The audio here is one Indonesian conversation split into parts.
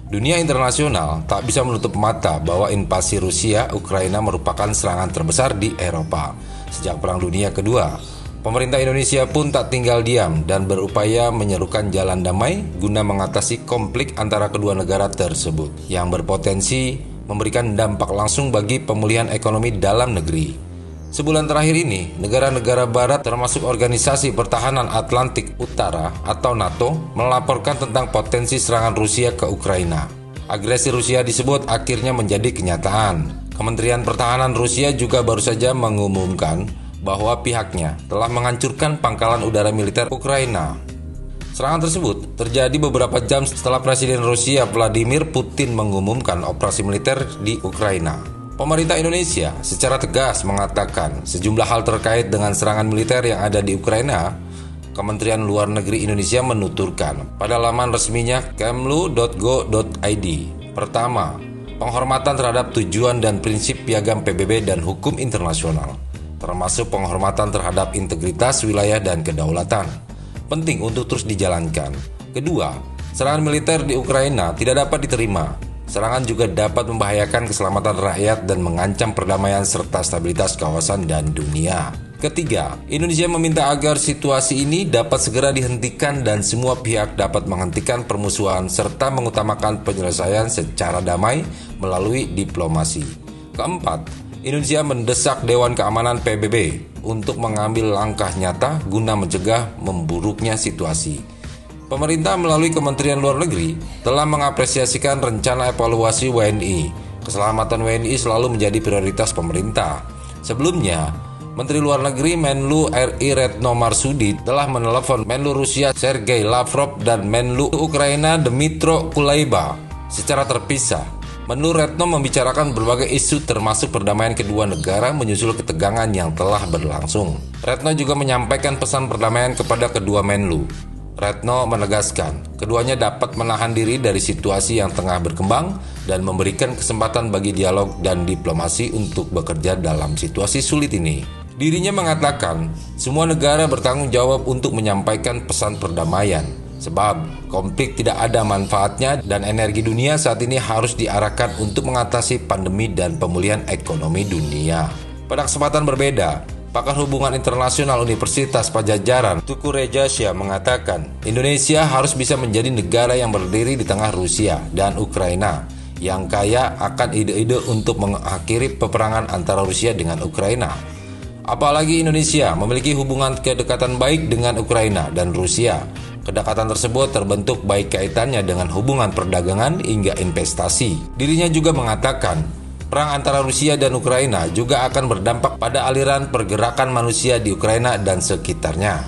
Dunia internasional tak bisa menutup mata bahwa invasi Rusia Ukraina merupakan serangan terbesar di Eropa sejak Perang Dunia Kedua. Pemerintah Indonesia pun tak tinggal diam dan berupaya menyerukan jalan damai guna mengatasi konflik antara kedua negara tersebut yang berpotensi memberikan dampak langsung bagi pemulihan ekonomi dalam negeri. Sebulan terakhir ini, negara-negara barat termasuk Organisasi Pertahanan Atlantik Utara atau NATO melaporkan tentang potensi serangan Rusia ke Ukraina. Agresi Rusia disebut akhirnya menjadi kenyataan. Kementerian Pertahanan Rusia juga baru saja mengumumkan bahwa pihaknya telah menghancurkan pangkalan udara militer Ukraina. Serangan tersebut terjadi beberapa jam setelah Presiden Rusia Vladimir Putin mengumumkan operasi militer di Ukraina. Pemerintah Indonesia secara tegas mengatakan sejumlah hal terkait dengan serangan militer yang ada di Ukraina. Kementerian Luar Negeri Indonesia menuturkan pada laman resminya kemlu.go.id. Pertama, penghormatan terhadap tujuan dan prinsip piagam PBB dan hukum internasional, termasuk penghormatan terhadap integritas wilayah dan kedaulatan, penting untuk terus dijalankan. Kedua, serangan militer di Ukraina tidak dapat diterima. Serangan juga dapat membahayakan keselamatan rakyat dan mengancam perdamaian serta stabilitas kawasan dan dunia. Ketiga, Indonesia meminta agar situasi ini dapat segera dihentikan dan semua pihak dapat menghentikan permusuhan serta mengutamakan penyelesaian secara damai melalui diplomasi. Keempat, Indonesia mendesak Dewan Keamanan PBB untuk mengambil langkah nyata guna mencegah memburuknya situasi. Pemerintah melalui Kementerian Luar Negeri telah mengapresiasikan rencana evaluasi WNI. Keselamatan WNI selalu menjadi prioritas pemerintah. Sebelumnya, Menteri Luar Negeri Menlu RI Retno Marsudi telah menelepon Menlu Rusia Sergei Lavrov dan Menlu Ukraina Dmytro Kuleba secara terpisah. Menlu Retno membicarakan berbagai isu termasuk perdamaian kedua negara menyusul ketegangan yang telah berlangsung. Retno juga menyampaikan pesan perdamaian kepada kedua Menlu. Retno menegaskan, keduanya dapat menahan diri dari situasi yang tengah berkembang dan memberikan kesempatan bagi dialog dan diplomasi untuk bekerja dalam situasi sulit ini. Dirinya mengatakan, semua negara bertanggung jawab untuk menyampaikan pesan perdamaian, sebab konflik tidak ada manfaatnya dan energi dunia saat ini harus diarahkan untuk mengatasi pandemi dan pemulihan ekonomi dunia. Pada kesempatan berbeda, pakar hubungan internasional Universitas Padjadjaran, Tuku Rejasya mengatakan, Indonesia harus bisa menjadi negara yang berdiri di tengah Rusia dan Ukraina, yang kaya akan ide-ide untuk mengakhiri peperangan antara Rusia dengan Ukraina. Apalagi Indonesia memiliki hubungan kedekatan baik dengan Ukraina dan Rusia. Kedekatan tersebut terbentuk baik kaitannya dengan hubungan perdagangan hingga investasi. Dirinya juga mengatakan, perang antara Rusia dan Ukraina juga akan berdampak pada aliran pergerakan manusia di Ukraina dan sekitarnya.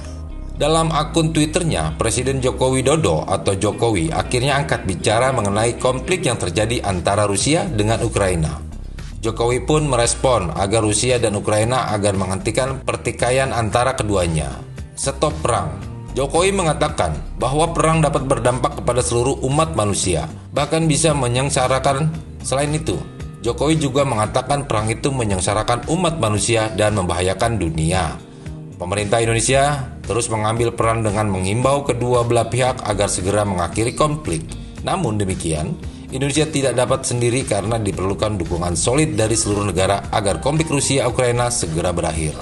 Dalam akun Twitternya, Presiden Joko Widodo atau Jokowi akhirnya angkat bicara mengenai konflik yang terjadi antara Rusia dengan Ukraina. Jokowi pun merespon agar Rusia dan Ukraina agar menghentikan pertikaian antara keduanya. Stop perang. Jokowi mengatakan bahwa perang dapat berdampak kepada seluruh umat manusia, bahkan bisa menyengsarakan. Selain itu, Jokowi juga mengatakan perang itu menyengsarakan umat manusia dan membahayakan dunia. Pemerintah Indonesia terus mengambil peran dengan menghimbau kedua belah pihak agar segera mengakhiri konflik. Namun demikian, Indonesia tidak dapat sendiri karena diperlukan dukungan solid dari seluruh negara agar konflik Rusia-Ukraina segera berakhir.